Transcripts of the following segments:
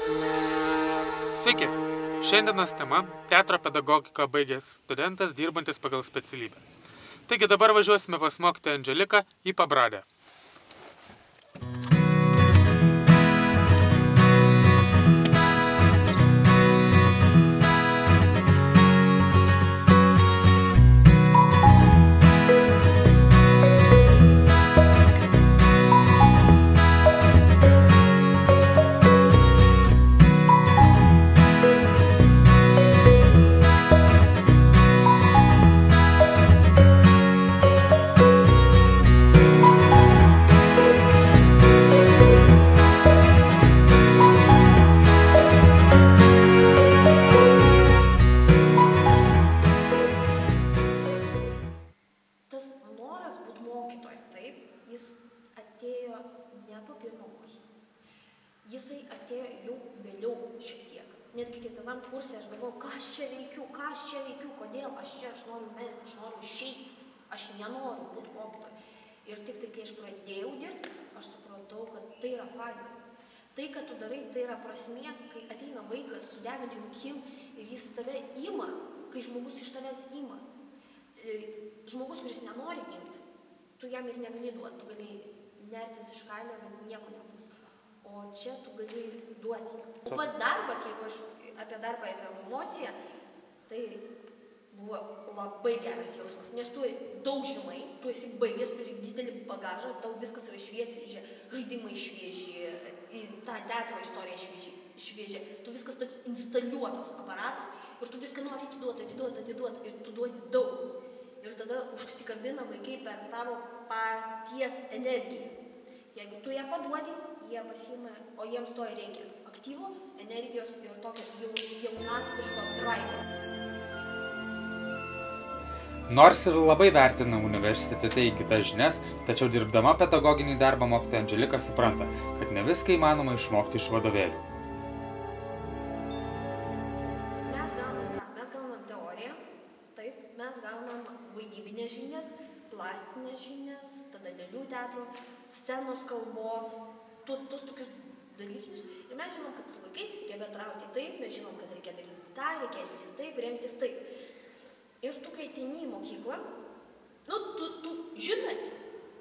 Sveiki, šiandienos tema – teatro pedagogiką baigęs studentas dirbantis pagal specialybę. Taigi dabar važiuosime pas mokytoją Andželiką į Pabradę. Jisai atėjo jau vėliau šiek tiek. Netgi kiekvienam kurse aš galvojau, ką aš čia veikiu, kodėl aš noriu mesti, aš noriu išeiti, aš nenoriu būti mokytoju. Ir tik tai, kai aš pradėjau dirbti, aš supratau, kad tai yra faina. Tai, kad tu darai, tai yra prasmė, kai ateina vaikas su degančiom akim ir jis tave ima, kai žmogus iš tavęs ima. Žmogus, kuris nenori imti, tu jam ir negali duoti, tu gali nertis iš kailio, bet nieko nebus. O čia tu gali duoti. O pats darbas, jeigu aš apie darbą, apie emociją, tai buvo labai geras jausmas, nes tu daug žinai, tu esi baigęs, turi didelį bagažą, tau viskas yra šviesi, žaidimai švieži, ta teatro istorija švieži, tu viskas toks instaliuotas aparatas ir tu viską nori atiduoti ir tu duodi daug. Ir tada užsikabina vaikai per tavo paties energiją. Jeigu tu ją paduodi, jie pasiima, o jiems to reikia aktyvo, energijos ir tokio jaunatviško drive. Nors ir labai vertina universitete įgytas žinias, tačiau dirbdama pedagoginį darbą mokytoja Andželika supranta, kad ne viską įmanoma išmokti iš vadovėlių. Mes gaunam ką? Mes gaunam teoriją, taip, mes gaunam vaidybinės žinias, plastinės žinias, tada lėlių teatro, scenos kalbos, tuos tokius dalykinius. Ir mes žinom, kad su vaikais reikia bendrauti taip, mes žinom, kad reikia daryti tą, reikia elgtis taip, rengtis taip. Ir tu, kai ateini į mokyklą, tu žinai,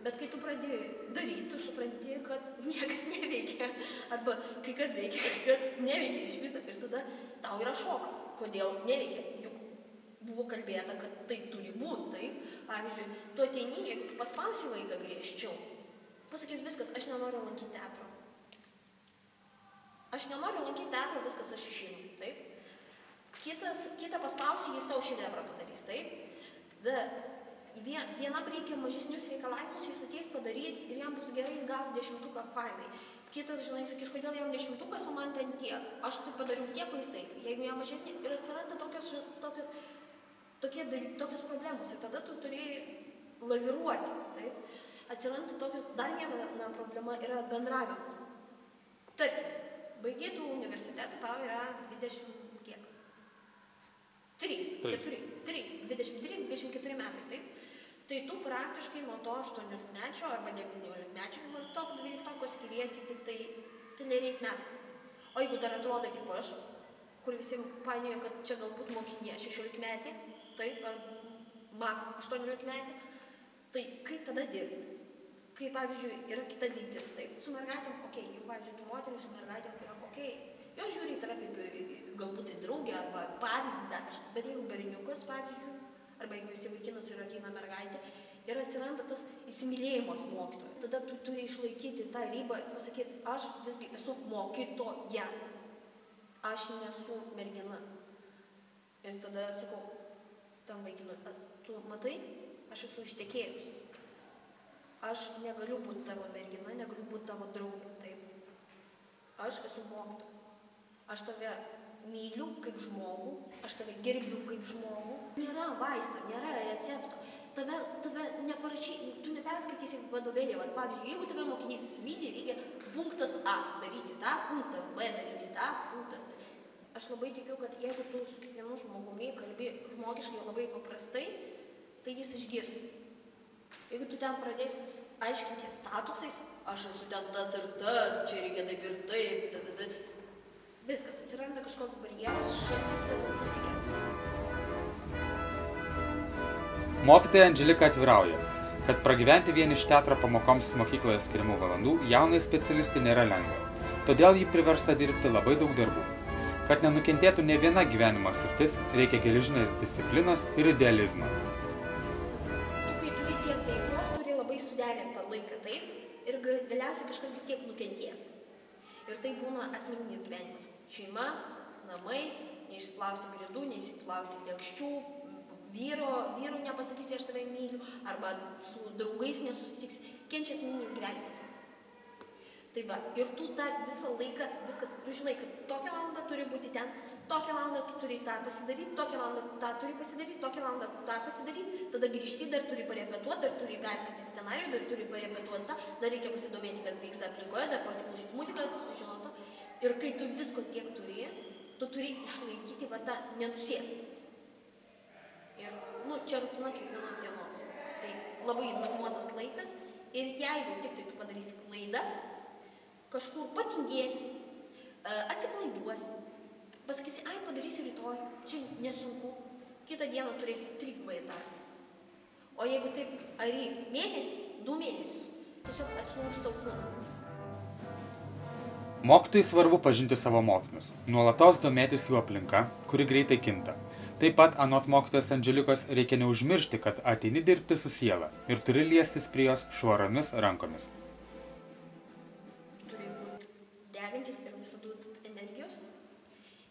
bet kai tu pradėjai daryti, tu supranti, kad niekas neveikia. Arba kai kas veikia, kai kas neveikia iš viso. Ir tada tau yra šokas, kodėl neveikia. Juk buvo kalbėta, kad taip turi būti, taip. Pavyzdžiui, tu ateini, jeigu tu paspausi vaiką griežčiau, pasakys viskas, aš nenoriu lankyti teatro. Aš nenoriu lankyti teatro, viskas aš išeinu, taip. Kitą paspausi, jis tau šedevrą padarys, taip. Vienam reikia mažesnius reikalavimus, jis ateis padarys ir jam bus gerai, gaus 10 fainai. Kitas, žinai, sakys, kodėl jam 10, o man ten tiek. Aš tai padariau tiek, jis taip. Jeigu jam mažesnė ir atsiranda tokios problemos. Ir tada tu turėjai laviruoti, taip. Atsiranda tokios, dar viena problema yra bendravimas. Tarkim, baigėtų universitetą, tau yra 20 kiek? 23-24 metai, taip? Tai tu praktiškai nuo to 18-mečio arba 19-mečio, nuo to 12-ko skiriesi tik tai keleriais metais. O jeigu dar atrodo kaip aš, kur visi painioja, kad čia galbūt mokinė 16-metė, taip, ar maks 18-metė, tai kaip tada dirbti? Kai, pavyzdžiui, yra kita lytis, taip, su mergaitėm, okei, jeigu, pavyzdžiui, tu moteris su mergaitėm yra okei, jos žiūri į tave kaip galbūt į draugę arba pavyzdį dar kažką, bet jeigu berniukas, pavyzdžiui, arba jeigu esi vaikinas ir ateina mergaitė, ir atsiranda tas įsimylėjimas mokytojo. Tada tu turi išlaikyti tą ribą ir pasakyti, aš visgi esu mokytoja, aš nesu mergina. Ir tada sakau, tam vaikinui, tu matai, aš esu ištekėjus. Aš negaliu būti tavo mergina, negaliu būti tavo draugė, taip. Aš esu mokytoja. Aš tave myliu kaip žmogų, aš tave gerbiu kaip žmogų. Nėra vaisto, nėra recepto. Tave neparašy, tu neperskaitysi vadovėlį. Pavyzdžiui, jeigu tave mokinys įsimylė, reikia punktas A daryti tą, punktas B daryti tą, punktas C. Aš labai tikiu, kad jeigu tu su kiekvienu žmogumi kalbi žmogiškai labai paprastai, tai jis išgirs. Jeigu tu ten pradėsi aiškinti statusais, aš esu ten tas ir tas, čia reikia taip ir taip, Viskas, atsiranda kažkoks barjeras, šaltis ir nusikelia. Mokytoja Andželika atvirauja, kad pragyventi vien iš teatro pamokoms mokykloje skiriamų valandų jaunai specialistai nėra lengva. Todėl ji priversta dirbti labai daug darbų. Kad nenukentėtų ne viena gyvenimo sritis, reikia geležinės disciplinos ir idealizmo. Tu, kai turi tiek veiklos, turi labai suderintą laiką, taip? Ir galiausiai kažkas vis tiek nukentės. Ir tai būna asmeninis gyvenimas. Šeima, namai, neišsiplausi grindų, neišsiplausi lėkščių, vyru nepasakysi, aš tave myliu, arba su draugais nesusitiksi, kenčia asmeninis gyvenimas. Tai va, ir tu tą visą laiką, viskas, tu žinai, kad tokią valandą turi būti ten, tokią valandą tu turi tą pasidaryti, tokią valandą tą turi pasidaryti, tokią valandą tą pasidaryti, tada grįžti, dar turi parepetuoti, dar turi perskaityti scenarijų, dar turi parepetuoti tą, dar reikia pasidomėti, kas vyksta aplinkoje, dar pasiklausyti muzikas, sužinoti. Ir kai tu visko tiek turi, tu turi išlaikyti va tą nenusėstą. Ir, čia rutina kiekvienos dienos. Tai labai normuotas laikas ir jeigu tik tai tu padarysi klaidą, kažkur patingėsi, atsipalaiduosi, pasakysi, padarysiu rytoj, čia nesunku, kitą dieną turėsi trigubai darbą. O jeigu taip, ar į mėnesį, 2 mėnesius, tiesiog atslūgs tau kūną. Mokytojai svarbu pažinti savo mokinius, nuolatos domėtis jų aplinka, kuri greitai kinta. Taip pat, anot mokytojos Andželikos, reikia neužmiršti, kad ateini dirbti su siela ir turi liestis prie jos švaromis rankomis. Turi būti degantis ir visada energijos.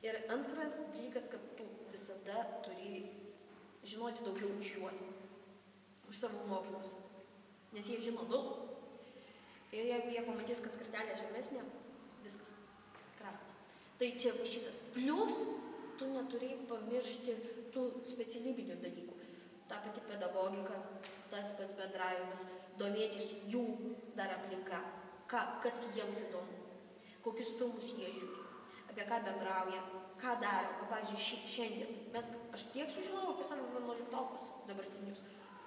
Ir antras dalykas, kad tu visada turi žinoti daugiau už juos, už savo mokymus, nes jie žino daug. Ir jeigu jie pamatys, kad kartelė žemesnė, viskas, krachas. Tai čia va šitas. Plius, tu neturi pamiršti tų specialybinių dalykų. Ta pati pedagogika, tas pats bendravimas, domėtis jų dar aplinka, kas jiems įdomu, kokius filmus jie žiūri, apie ką bendrauja, ką daro. Pavyzdžiui, šiandien aš tiek sužinojau apie savo 11-okus dabartinius.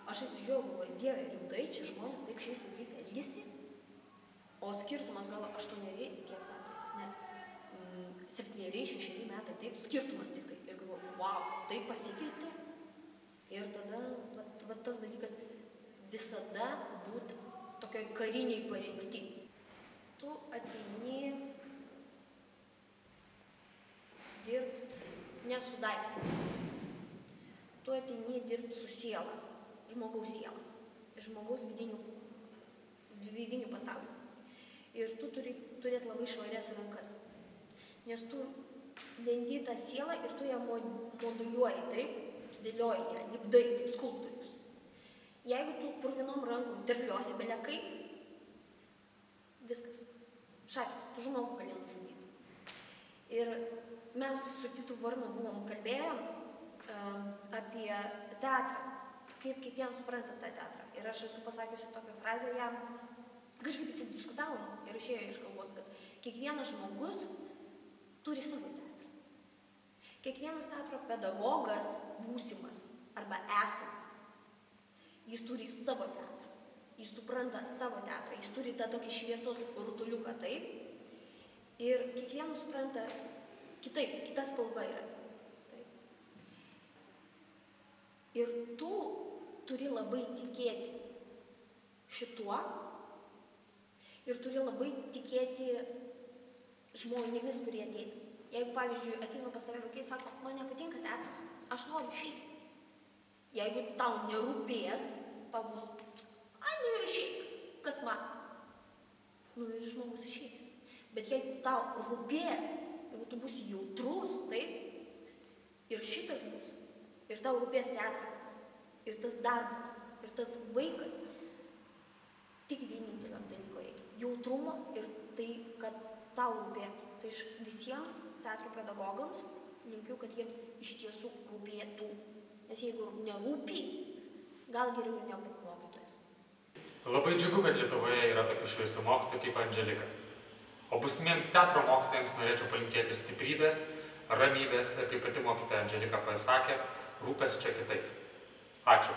Aš įsižiūrėjau, Dieve, rimtai, čia žmonės taip šiais laikais elgiasi, o skirtumas gal 8, kiek metai, ne. 7-6 metai, taip, skirtumas tik tai. Ir galvoju, wow, tai pasikeitė. Ir tada, va tas dalykas, visada būti tokioj kariniai parengti. Tu ateini dirbti ne su daiktu. Tu ateini dirbti su siela, žmogaus siela, žmogaus vidiniu pasauliu. Ir tu turi turėti labai švarias rankas. Nes tu lendi tą sielą ir tu ją moduliuoji, taip, tu dėlioji ją, lipdai kaip skulptorius. Jeigu tu purvinom rankom terliosi belekai, viskas, šakės, tu žmogų gali nužudyti. Ir mes su Titu Varnu buvom kalbėję apie teatrą, kaip kiekvienas supranta tą teatrą. Ir aš esu pasakiusi tokią frazę jam, kažkaip įsidiskutavom ir išėjo iš kalbos, kad kiekvienas žmogus turi savo teatrą. Kiekvienas teatro pedagogas, būsimas arba esamas, jis turi savo teatrą. Jis supranta savo teatrą, jis turi tą tokį šviesos rutuliuką, taip. Ir kiekvienas supranta kitaip, kita spalva yra. Taip. Ir tu turi labai tikėti šituo ir turi labai tikėti žmonėmis, kurie ateina. Jeigu, pavyzdžiui, ateina pas tave vaikai, sako, man nepatinka teatras, aš noriu išeiti. Jeigu tau nerūpės, tau bus, ir išeik, kas man? Ir žmogus išeis. Bet jeigu tau rūpės, jeigu tu būsi jautrus, taip, ir šitas bus, ir tau rūpės teatras tas, ir tas darbas, ir tas vaikas, tik vienintelio dalyko reikia. Jautrumo ir tai, kad tau rūpėtų. Tai aš visiems teatro pedagogams linkiu, kad jiems iš tiesų rūpėtų. Nes jeigu nerūpi, gal geriau ir nebūk mokytojas. Labai džiugu, kad Lietuvoje yra tokių šviesių mokytojų kaip Andželika. O būsimiems teatro mokytojams norėčiau palinkėti stiprybės, ramybės ir, kaip pati mokytoja Andželika pasakė, rūpesčio kitais. Ačiū.